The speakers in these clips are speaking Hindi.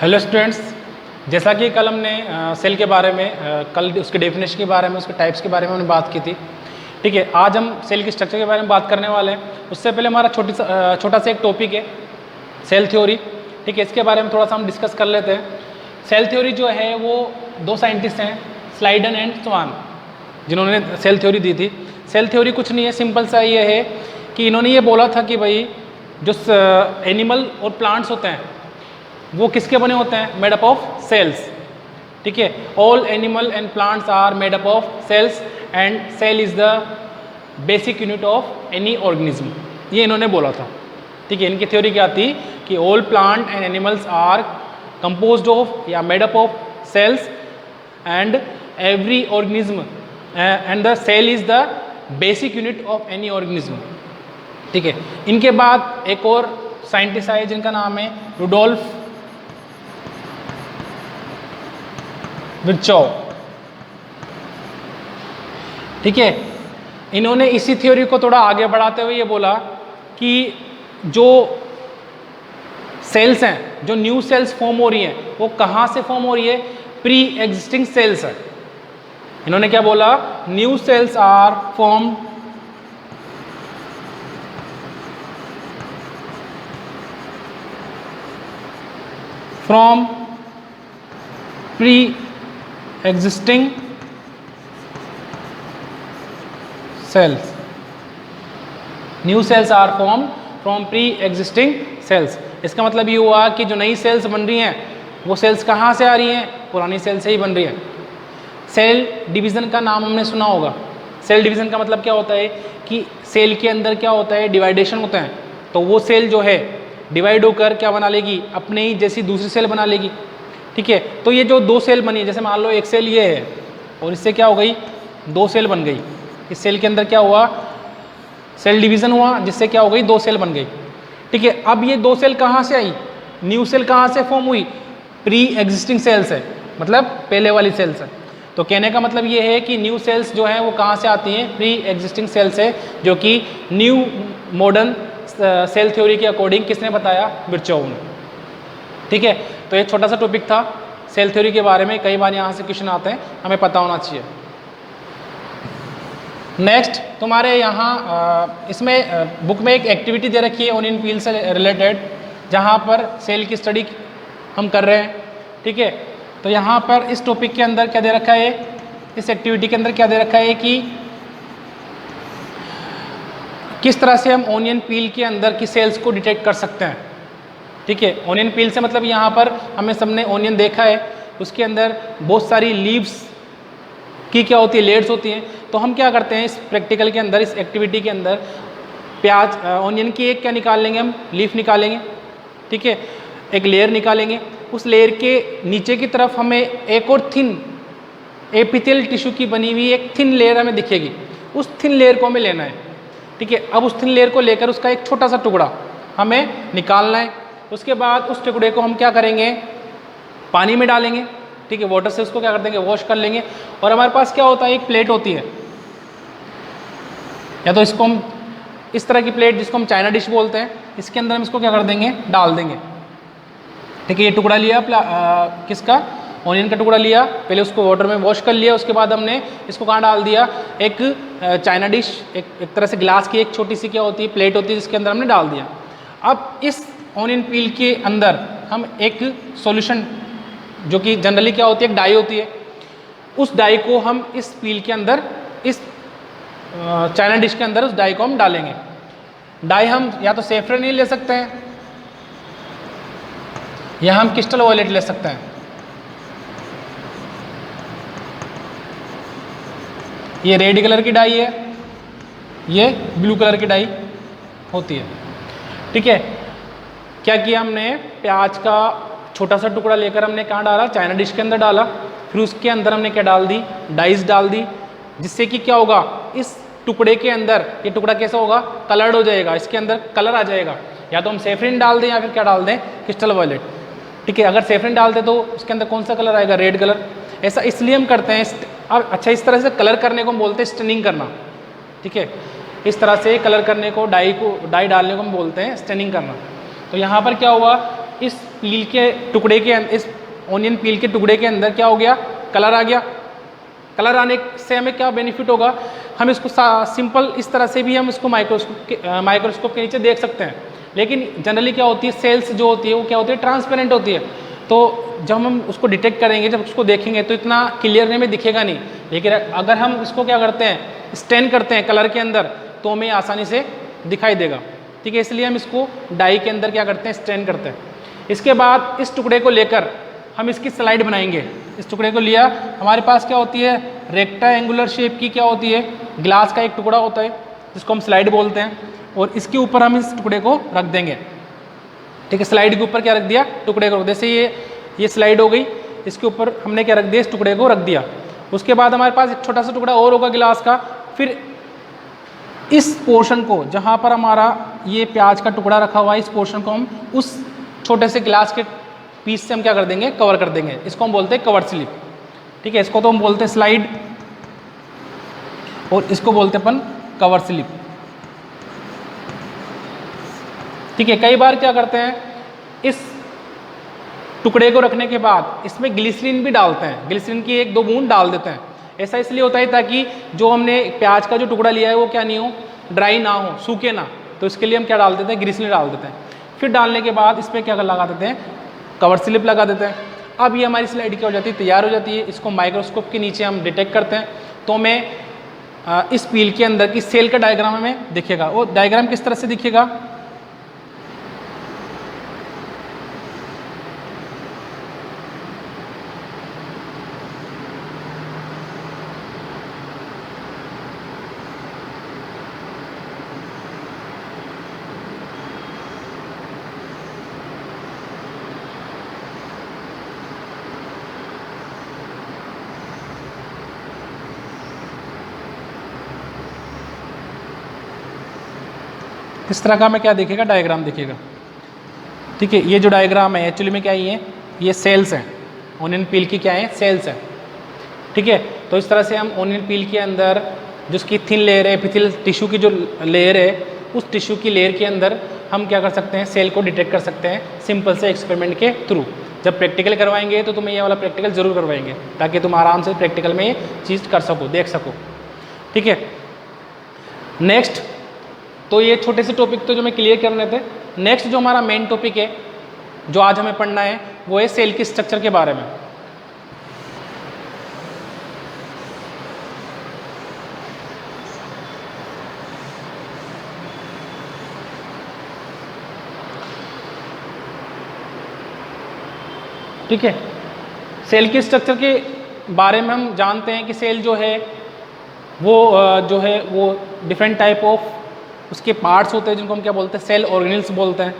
हेलो स्टूडेंट्स, जैसा कि कल हमने सेल के बारे में कल उसके डेफिनेशन के बारे में, उसके टाइप्स के बारे में हमने बात की थी। ठीक है, आज हम सेल के स्ट्रक्चर के बारे में बात करने वाले हैं। उससे पहले हमारा छोटा सा एक टॉपिक है सेल थ्योरी। ठीक है, इसके बारे में थोड़ा सा हम डिस्कस कर लेते हैं। सेल थ्योरी जो है वो दो साइंटिस्ट हैं, स्लाइडन एंड स्वान, जिन्होंने सेल थ्योरी दी थी। सेल थ्योरी कुछ नहीं है, सिंपल सा ये है कि इन्होंने ये बोला था कि भाई जो एनिमल और प्लांट्स होते हैं वो किसके बने होते हैं, मेड अप ऑफ सेल्स। ठीक है, all animal and plants are made up of cells and cell is the basic unit of any organism, ये इन्होंने बोला था। ठीक है, इनकी थ्योरी क्या थी कि all plant and animals are composed of या made up of cells and every organism and the cell is the basic unit of any organism. ठीक है, इनके बाद एक और साइंटिस्ट आए जिनका नाम है रुडोल्फ विर्चोव। ठीक है, इन्होंने इसी थ्योरी को थोड़ा आगे बढ़ाते हुए ये बोला कि जो सेल्स हैं, जो न्यू सेल्स फॉर्म हो रही हैं, वो कहाँ से फॉर्म हो रही है, प्री एग्जिस्टिंग सेल्स है। इन्होंने क्या बोला, new cells are form from pre existing cells. New cells are form from pre existing cells. इसका मतलब ये हुआ कि जो नई सेल्स बन रही हैं वो सेल्स कहाँ से आ रही हैं, पुरानी सेल से ही बन रही हैं। सेल डिवीज़न का नाम हमने सुना होगा। सेल डिवीज़न का मतलब क्या होता है कि सेल के अंदर क्या होता है, डिवाइडेशन होता है। तो वो सेल जो है डिवाइड होकर क्या बना लेगी, अपने ही जैसी दूसरी सेल बना लेगी। ठीक है, तो ये जो दो सेल बनी, जैसे मान लो एक सेल ये है और इससे क्या हो गई, दो सेल बन गई। इस सेल के अंदर क्या हुआ, सेल डिवीज़न हुआ, जिससे क्या हो गई, दो सेल बन गई। ठीक है, अब ये दो सेल कहाँ से आई, न्यू सेल कहाँ से फॉर्म हुई, प्री एग्जिस्टिंग सेल्स है, मतलब पहले वाली सेल्स है। तो कहने का मतलब ये है कि न्यू सेल्स जो हैं वो कहाँ से आती हैं, प्री एग्जिस्टिंग सेल्स है, जो कि न्यू मॉडर्न सेल थ्योरी के अकॉर्डिंग किसने बताया, विर्चोव ने। ठीक है, तो एक छोटा सा टॉपिक था सेल थ्योरी के बारे में। कई बार यहाँ से क्वेश्चन आते हैं, हमें पता होना चाहिए। नेक्स्ट तुम्हारे यहाँ इसमें बुक में एक एक्टिविटी दे रखी है ओनियन पील से रिलेटेड, जहाँ पर सेल की स्टडी हम कर रहे हैं। ठीक है, तो यहाँ पर इस टॉपिक के अंदर क्या दे रखा है, इस एक्टिविटी के अंदर क्या दे रखा है कि किस तरह से हम ओनियन पील के अंदर की सेल्स को डिटेक्ट कर सकते हैं। ठीक है, ओनियन पील से मतलब यहाँ पर हमें सबने ओनियन देखा है, उसके अंदर बहुत सारी लीव्स की क्या होती है, लेयर्स होती हैं। तो हम क्या करते हैं इस प्रैक्टिकल के अंदर, इस एक्टिविटी के अंदर, प्याज ओनियन की एक क्या निकाल लेंगे, हम लीफ निकालेंगे। ठीक है, एक लेयर निकालेंगे, उस लेयर के नीचे की तरफ हमें एक और थिन एपिथेलियल टिश्यू की बनी हुई एक थिन लेयर हमें दिखेगी। उस थिन लेयर को हमें लेना है। ठीक है, अब उस थिन लेयर को लेकर उसका एक छोटा सा टुकड़ा हमें निकालना है। उसके बाद उस टुकड़े को हम क्या करेंगे, पानी में डालेंगे। ठीक है, वाटर से उसको क्या कर देंगे, वॉश कर लेंगे। और हमारे पास क्या होता है, एक प्लेट होती है, या तो इसको हम इस तरह की प्लेट जिसको हम चाइना डिश बोलते हैं, इसके अंदर हम इसको क्या कर देंगे, डाल देंगे। ठीक है, ये टुकड़ा लिया किसका, ओनियन का टुकड़ा लिया, पहले उसको वाटर में वॉश कर लिया। उसके बाद हमने इसको कहाँ डाल दिया, एक चाइना डिश, एक तरह से ग्लास की एक छोटी सी क्या होती है, प्लेट होती है, जिसके अंदर हमने डाल दिया। अब इस ओनियन पील के अंदर हम एक सॉल्यूशन, जो कि जनरली क्या होती है, एक डाई होती है, उस डाई को हम इस पील के अंदर, इस चाइना डिश के अंदर उस डाई को हम डालेंगे। डाई हम या तो सेफ्रॉन ले सकते हैं या हम क्रिस्टल वॉयलेट ले सकते हैं। ये रेड कलर की डाई है, ये ब्लू कलर की डाई होती है। ठीक है, क्या किया हमने, प्याज का छोटा सा टुकड़ा लेकर हमने कहाँ डाला, चाइना डिश के अंदर डाला। फिर उसके अंदर हमने क्या डाल दी, डाइस डाल दी, जिससे कि क्या होगा, इस टुकड़े के अंदर ये टुकड़ा कैसा होगा, कलर्ड हो जाएगा, इसके अंदर कलर आ जाएगा। या तो हम सेफ्रिन डाल दें या फिर क्या डाल दें, क्रिस्टल वॉयलेट। ठीक है, अगर सेफ्रिन डालते तो उसके अंदर कौन सा कलर आएगा, रेड कलर। ऐसा इसलिए हम करते हैं। अब अच्छा, इस तरह से कलर करने को हम बोलते हैं स्टनिंग करना। ठीक है, इस तरह से कलर करने को, डाई डालने को हम बोलते हैं स्टेनिंग करना। तो यहाँ पर क्या हुआ, इस पील के टुकड़े के इस ऑनियन पील के टुकड़े के अंदर क्या हो गया, कलर आ गया। कलर आने से हमें क्या बेनिफिट होगा, हम इसको सिंपल इस तरह से भी हम इसको माइक्रोस्कोप के नीचे देख सकते हैं। लेकिन जनरली क्या होती है, सेल्स जो होती है वो क्या होती है, ट्रांसपेरेंट होती है। तो जब हम उसको डिटेक्ट करेंगे, जब उसको देखेंगे तो इतना क्लियर में दिखेगा नहीं। लेकिन अगर हम इसको क्या करते हैं, स्टैन करते हैं कलर के अंदर, तो हमें आसानी से दिखाई देगा। ठीक है, इसलिए हम इसको डाई के अंदर क्या करते हैं, स्टैन करते हैं। इसके बाद इस टुकड़े को लेकर हम इसकी स्लाइड बनाएंगे। इस टुकड़े को लिया, हमारे पास क्या होती है, रेक्टेंगुलर शेप की क्या होती है, ग्लास का एक टुकड़ा होता है जिसको हम स्लाइड बोलते हैं, और इसके ऊपर हम इस टुकड़े को रख देंगे। ठीक है, स्लाइड के ऊपर क्या रख दिया, टुकड़े को रख दिया। जैसे ये स्लाइड हो गई, इसके ऊपर हमने क्या रख दिया, इस टुकड़े को रख दिया। उसके बाद हमारे पास एक छोटा सा टुकड़ा और होगा गिलास का। फिर इस पोर्शन को, जहाँ पर हमारा ये प्याज का टुकड़ा रखा हुआ है, इस पोर्शन को हम उस छोटे से गिलास के पीस से हम क्या कर देंगे, कवर कर देंगे। इसको हम बोलते हैं कवर स्लिप। ठीक है, इसको तो हम बोलते हैं स्लाइड और इसको बोलते हैं अपन कवर स्लिप। ठीक है, कई बार क्या करते हैं, इस टुकड़े को रखने के बाद इसमें ग्लिसरीन भी डालते हैं, ग्लिसरीन की 1-2 बूंद डाल देते हैं। ऐसा इसलिए होता है ताकि जो हमने प्याज का जो टुकड़ा लिया है वो क्या नहीं हो, ड्राई ना हो, सूखे ना। तो इसके लिए हम क्या डाल देते हैं, ग्लिसरीन डाल देते हैं। फिर डालने के बाद इस पर क्या लगा देते हैं, कवर स्लिप लगा देते हैं। अब ये हमारी स्लाइड क्या हो जाती है, तैयार हो जाती है। इसको माइक्रोस्कोप के नीचे हम डिटेक्ट करते हैं, तो हमें इस पील के अंदर की सेल का डायग्राम हमें दिखेगा। वो डायग्राम किस तरह से दिखेगा, इस तरह का हमें क्या दिखेगा, डायग्राम दिखेगा। ठीक है, ये जो डायग्राम है एक्चुअली में क्या है, ये सेल्स हैं, ऑनियन पील की क्या है, सेल्स हैं। ठीक है, तो इस तरह से हम ऑनियन पील के अंदर जिसकी थिन लेयर है, एपिथेलियल टिश्यू की जो लेयर है, उस टिश्यू की लेयर के अंदर हम क्या कर सकते हैं, सेल को डिटेक्ट कर सकते हैं सिंपल से एक्सपेरिमेंट के थ्रू। जब प्रैक्टिकल करवाएंगे तो तुम्हें ये वाला प्रैक्टिकल जरूर करवाएंगे, ताकि तुम आराम से प्रैक्टिकल में ये चीज़ कर सको, देख सको। ठीक है, नेक्स्ट, तो ये छोटे से टॉपिक तो जो मैं क्लियर करने थे। नेक्स्ट जो हमारा मेन टॉपिक है, जो आज हमें पढ़ना है, वो है सेल की स्ट्रक्चर के बारे में। ठीक है, सेल की स्ट्रक्चर के बारे में हम जानते हैं कि सेल जो है वो डिफरेंट टाइप ऑफ उसके पार्ट्स होते हैं, जिनको हम क्या बोलते हैं, सेल ऑर्गेनेल्स बोलते हैं।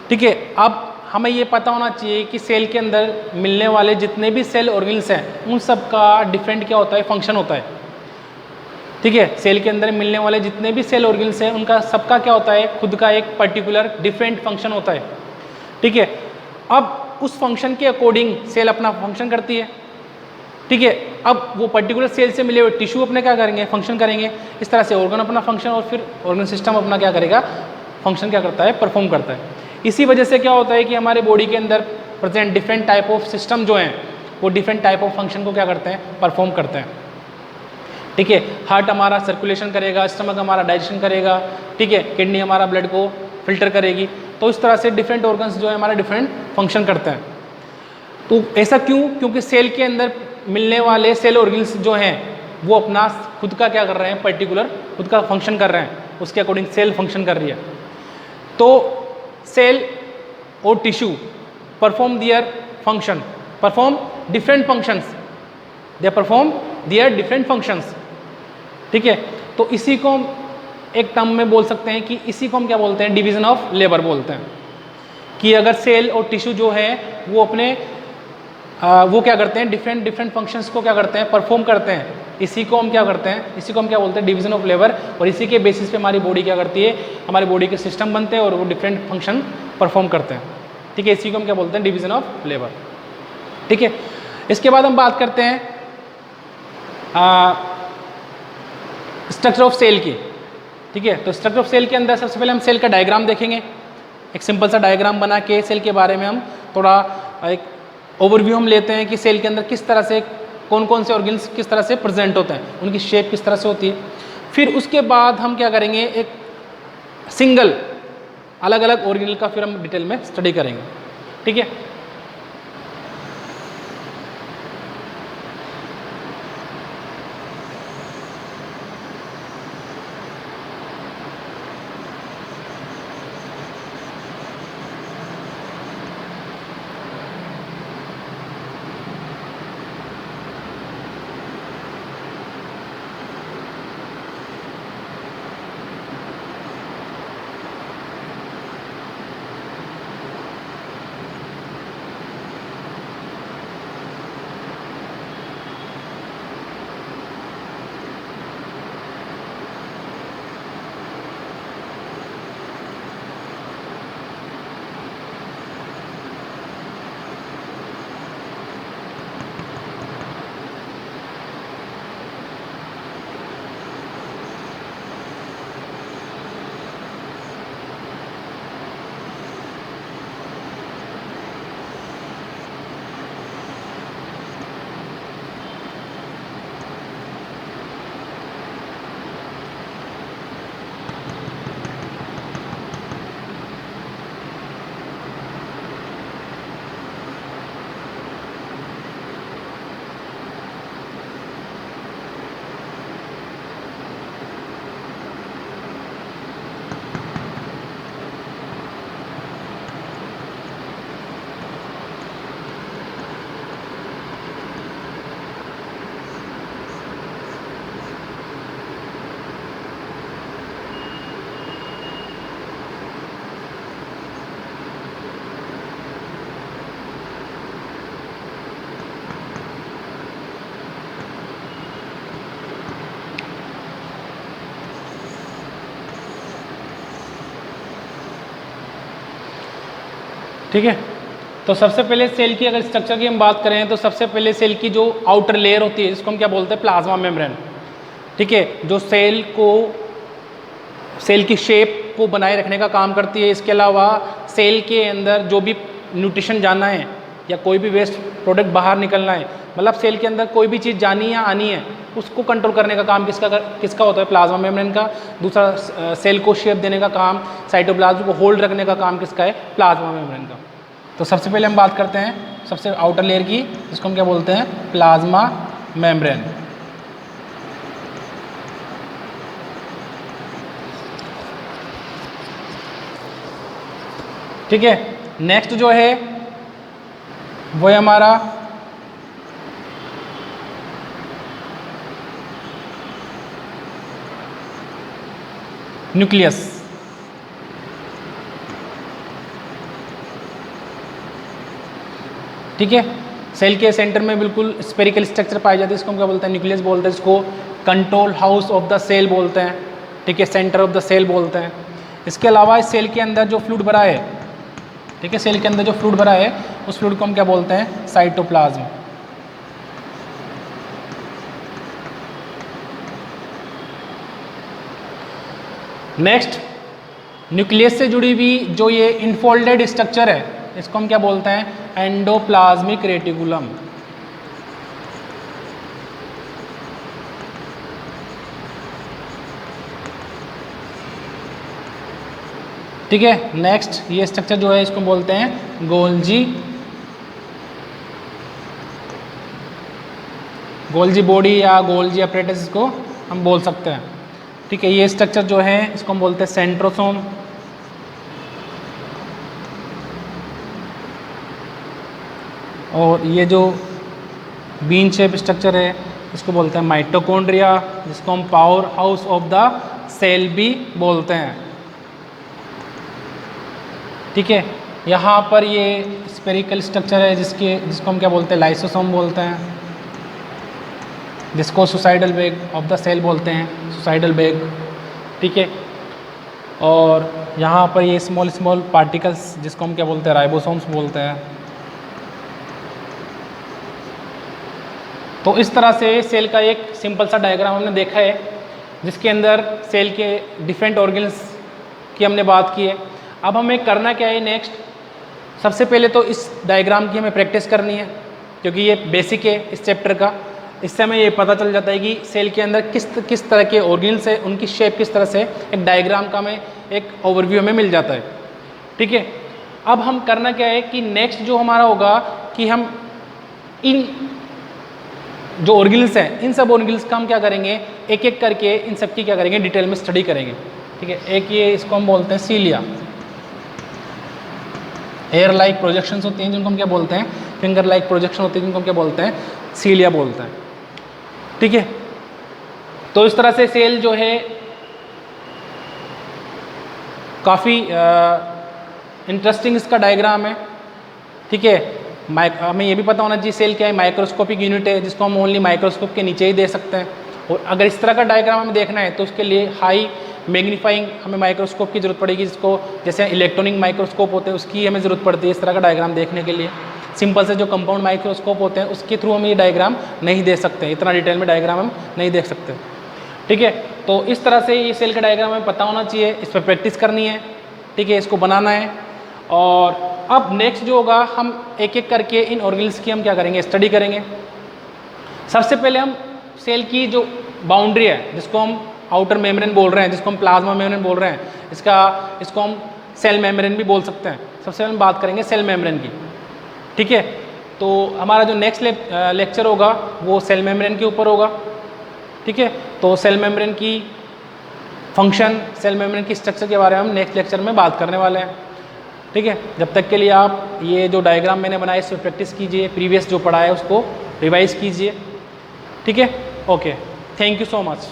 ठीक है, अब हमें ये पता होना चाहिए कि सेल के अंदर मिलने वाले जितने भी सेल ऑर्गेनेल्स हैं, उन सब का डिफरेंट क्या होता है, फंक्शन होता है। ठीक है, सेल के अंदर मिलने वाले जितने भी सेल ऑर्गेनेल्स हैं, उनका सबका क्या होता है, खुद का एक पर्टिकुलर डिफरेंट फंक्शन होता है। ठीक है, अब उस फंक्शन के अकॉर्डिंग सेल अपना फंक्शन करती है। ठीक है, अब वो पर्टिकुलर सेल से मिले हुए टिश्यू अपने क्या करेंगे, फंक्शन करेंगे। इस तरह से ऑर्गन अपना फंक्शन, और फिर ऑर्गन सिस्टम अपना क्या करेगा, फंक्शन क्या करता है, परफॉर्म करता है। इसी वजह से क्या होता है कि हमारे बॉडी के अंदर present different type of system जो हैं, वो डिफरेंट टाइप ऑफ फंक्शन को क्या करते हैं, परफॉर्म करते हैं। ठीक है, हार्ट हमारा सर्कुलेशन करेगा, स्टमक हमारा डाइजेशन करेगा। ठीक है, किडनी हमारा ब्लड को फिल्टर करेगी। तो इस तरह से डिफरेंट ऑर्गन्स जो है हमारे डिफरेंट फंक्शन करते हैं। तो ऐसा क्यों, क्योंकि सेल के अंदर मिलने वाले सेल ऑर्गेन्स जो हैं, वो अपना खुद का क्या कर रहे हैं, पर्टिकुलर खुद का फंक्शन कर रहे हैं, उसके अकॉर्डिंग सेल फंक्शन कर रही है। तो सेल और tissue perform their function, perform different functions, they perform their different functions. ठीक है, तो इसी को हम एक टर्म में बोल सकते हैं कि इसी को हम क्या बोलते हैं, डिवीजन ऑफ लेबर बोलते हैं। कि अगर सेल और टिश्यू जो है वो अपने वो क्या करते हैं, डिफरेंट फंक्शंस को क्या करते हैं, परफॉर्म करते हैं। इसी को हम क्या करते हैं, इसी को हम क्या बोलते हैं, डिवीजन ऑफ लेबर। और इसी के बेसिस पे हमारी बॉडी क्या करती है, हमारी बॉडी के सिस्टम बनते हैं और वो डिफरेंट फंक्शन परफॉर्म करते हैं। ठीक है, इसी को हम क्या बोलते हैं, डिवीजन ऑफ लेबर। ठीक है, इसके बाद हम बात करते हैं स्ट्रक्चर ऑफ सेल की। ठीक है, तो स्ट्रक्चर ऑफ सेल के अंदर सबसे पहले हम सेल का डायग्राम देखेंगे। एक सिंपल सा डायग्राम बना के सेल के बारे में हम थोड़ा एक ओवरव्यू हम लेते हैं कि सेल के अंदर किस तरह से कौन कौन से ऑर्गेन्स किस तरह से प्रेजेंट होते हैं, उनकी शेप किस तरह से होती है। फिर उसके बाद हम क्या करेंगे, एक सिंगल अलग अलग ऑर्गेनल का फिर हम डिटेल में स्टडी करेंगे। ठीक है, ठीक है। तो सबसे पहले सेल की अगर स्ट्रक्चर की हम बात करें तो सबसे पहले सेल की जो आउटर लेयर होती है इसको हम क्या बोलते हैं, प्लाज्मा मेम्ब्रेन। ठीक है, जो सेल की शेप को बनाए रखने का काम करती है। इसके अलावा सेल के अंदर जो भी न्यूट्रिशन जाना है या कोई भी वेस्ट प्रोडक्ट बाहर निकलना है, मतलब सेल के अंदर कोई भी चीज़ जानी है या आनी है, उसको कंट्रोल करने का काम किसका होता है, प्लाज्मा मेम्ब्रेन का। दूसरा सेल को शेप देने का काम, साइटोप्लाज्म को होल्ड रखने का काम किसका है, प्लाज्मा मेम्ब्रेन का। तो सबसे पहले हम बात करते हैं सबसे आउटर लेयर की, जिसको हम क्या बोलते हैं, प्लाज्मा मेम्ब्रेन। ठीक है, नेक्स्ट जो है वो है हमारा न्यूक्लियस। ठीक है, सेल के सेंटर में बिल्कुल स्पेरिकल स्ट्रक्चर पाई जाती है, इसको हम क्या बोलते हैं, न्यूक्लियस बोलते हैं। इसको control house of the cell बोलते हैं। ठीक है, सेंटर ऑफ द सेल बोलते हैं। इसके अलावा इस सेल के अंदर जो फ्लूइड भरा है, ठीक है, सेल के अंदर जो फ्लूइड भरा है उस फ्लूइड को हम क्या बोलते हैं, साइटोप्लाज्म। नेक्स्ट, न्यूक्लियस से जुड़ी हुई जो ये इनफोल्डेड स्ट्रक्चर है इसको हम क्या बोलते हैं, एंडोप्लाज्मिक रेटिकुलम। ठीक है, नेक्स्ट ये स्ट्रक्चर जो है इसको बोलते हैं गोल्जी बॉडी या गोल्जी अपरेटस इसको हम बोल सकते हैं। ठीक है, ये स्ट्रक्चर जो है इसको हम बोलते हैं सेंट्रोसोम। और ये जो बीन शेप स्ट्रक्चर है इसको बोलते हैं माइटोकॉन्ड्रिया, जिसको हम power house of the cell भी बोलते हैं। ठीक है, यहाँ पर ये स्पेरिकल स्ट्रक्चर है जिसको हम क्या बोलते हैं, लाइसोसोम बोलते हैं, जिसको suicidal bag of the cell बोलते हैं, सुसाइडल बैग। ठीक है, और यहाँ पर ये स्मॉल पार्टिकल्स जिसको हम क्या बोलते हैं, राइबोसोम्स बोलते हैं। तो इस तरह से सेल का एक सिंपल सा डायग्राम हमने देखा है, जिसके अंदर सेल के डिफरेंट ऑर्गन्स की हमने बात की है। अब हमें करना क्या है नेक्स्ट, सबसे पहले तो इस डायग्राम की हमें प्रैक्टिस करनी है, क्योंकि ये बेसिक है इस चैप्टर का। इससे हमें ये पता चल जाता है कि सेल के अंदर किस तरह के ऑर्गेन्स है, उनकी शेप किस तरह से, एक डायग्राम का हमें एक ओवरव्यू हमें मिल जाता है। ठीक है, अब हम करना क्या है कि नेक्स्ट जो हमारा होगा कि हम इन जो ऑर्गेन्स हैं, इन सब ऑर्गेन्स का हम क्या करेंगे, एक एक करके इन सब की क्या करेंगे, डिटेल में स्टडी करेंगे। ठीक है, एक ये इसको हम बोलते हैं सीलिया, एयर लाइक प्रोजेक्शंस होती हैं जिनको हम क्या बोलते हैं, फिंगर लाइक प्रोजेक्शन होती है जिनको हम क्या बोलते हैं, सीलिया बोलते हैं। ठीक है, तो इस तरह से सेल जो है काफ़ी इंटरेस्टिंग इसका डायग्राम है। ठीक है, हमें ये भी पता होना चाहिए सेल क्या है, माइक्रोस्कोपिक यूनिट है जिसको हम ओनली माइक्रोस्कोप के नीचे ही दे सकते हैं। और अगर इस तरह का डायग्राम हमें देखना है तो उसके लिए हाई मैग्नीफाइंग हमें माइक्रोस्कोप की ज़रूरत पड़ेगी, जिसको जैसे इलेक्ट्रॉनिक माइक्रोस्कोप होते हैं उसकी हमें ज़रूरत पड़ती है इस तरह का डायग्राम देखने के लिए। सिंपल से जो कंपाउंड माइक्रोस्कोप होते हैं उसके थ्रू हम ये डायग्राम नहीं देख सकते, इतना डिटेल में डायग्राम हम नहीं देख सकते। ठीक है, तो इस तरह से ये सेल का डायग्राम हमें पता होना चाहिए, इस पर प्रैक्टिस करनी है। ठीक है, इसको बनाना है। और अब नेक्स्ट जो होगा, हम एक एक करके इन ऑर्गेन्स की हम क्या करेंगे, स्टडी करेंगे। सबसे पहले हम सेल की जो बाउंड्री है, जिसको हम आउटर मेम्ब्रेन बोल रहे हैं, जिसको हम प्लाज्मा मेम्ब्रेन बोल रहे हैं, इसको हम सेल मेम्ब्रेन भी बोल सकते हैं। सबसे पहले हम बात करेंगे सेल मेम्ब्रेन की। ठीक है, तो हमारा जो नेक्स्ट लेक्चर होगा वो सेल मेम्ब्रेन के ऊपर होगा। ठीक है, तो सेल मेम्ब्रेन की फंक्शन, सेल मेम्ब्रेन की स्ट्रक्चर के बारे में हम नेक्स्ट लेक्चर में बात करने वाले हैं। ठीक है, जब तक के लिए आप ये जो डायग्राम मैंने बनाया इस पर प्रैक्टिस कीजिए, प्रीवियस जो पढ़ा है उसको रिवाइज कीजिए। ठीक है, okay, thank you so much.